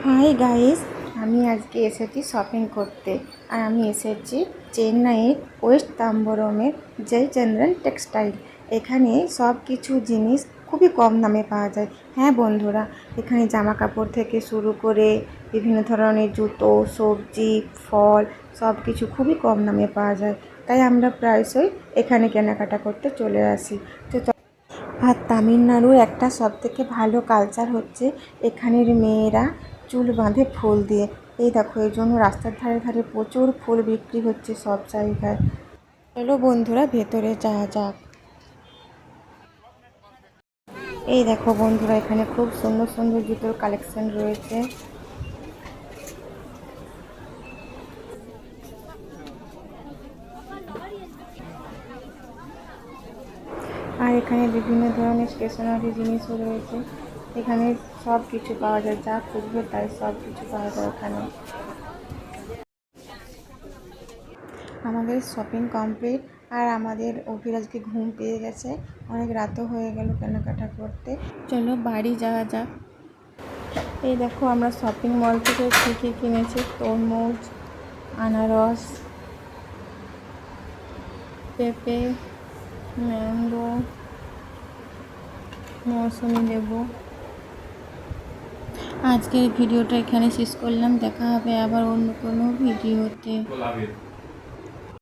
Hi guys, আমি আজকে এসেছি শপিং করতে। আর আমি এসেছি চেন্নাইয়ের ওয়েস্ট তাম্বরমের জয়চন্দ্রন টেক্সটাইল। এখানে সব কিছু জিনিস খুবই কম দামে পাওয়া যায়। হ্যাঁ বন্ধুরা, এখানে জামা কাপড় থেকে শুরু করে বিভিন্ন ধরনের জুতো, সবজি, ফল সব কিছু খুবই কম দামে পাওয়া যায়। তাই আমরা প্রায়শই এখানে কেনাকাটা করতে চলে আসি। তো আর তামিলনাড়ুর একটা সবথেকে ভালো কালচার হচ্ছে এখানের মেয়েরা চুল বাঁধে ফুল দিয়ে। এই দেখো, এই জন্য রাস্তার ধারে ধারে প্রচুর ফুল বিক্রি হচ্ছে সব জায়গায়। চলো বন্ধুরা, ভেতরে যাওয়া যাক। এই দেখো বন্ধুরা, এখানে খুব সুন্দর সুন্দর জুতোর কালেকশন রয়েছে। আর এখানে বিভিন্ন ধরনের স্টেশনারি জিনিসও রয়েছে। এখানে সব কিছু পাওয়া যায়, যা খুঁজবে তাই সব কিছু পাওয়া যায় এখানে। আমাদের শপিং কমপ্লিট। আর আমাদের অভিরাজকে ঘুম পেয়ে গেছে, অনেক রাতও হয়ে গেল কেনাকাটা করতে। চলো বাড়ি যাওয়া যাক। এই দেখো, আমরা শপিং মল থেকে কী কী কিনেছি: তরমুজ, আনারস, পেঁপে, ম্যাঙ্গো, মৌসুমি লেবু। আজকের ভিডিওটা এখানে শেষ করলাম। দেখা হবে আবার অন্য কোনো ভিডিওতে।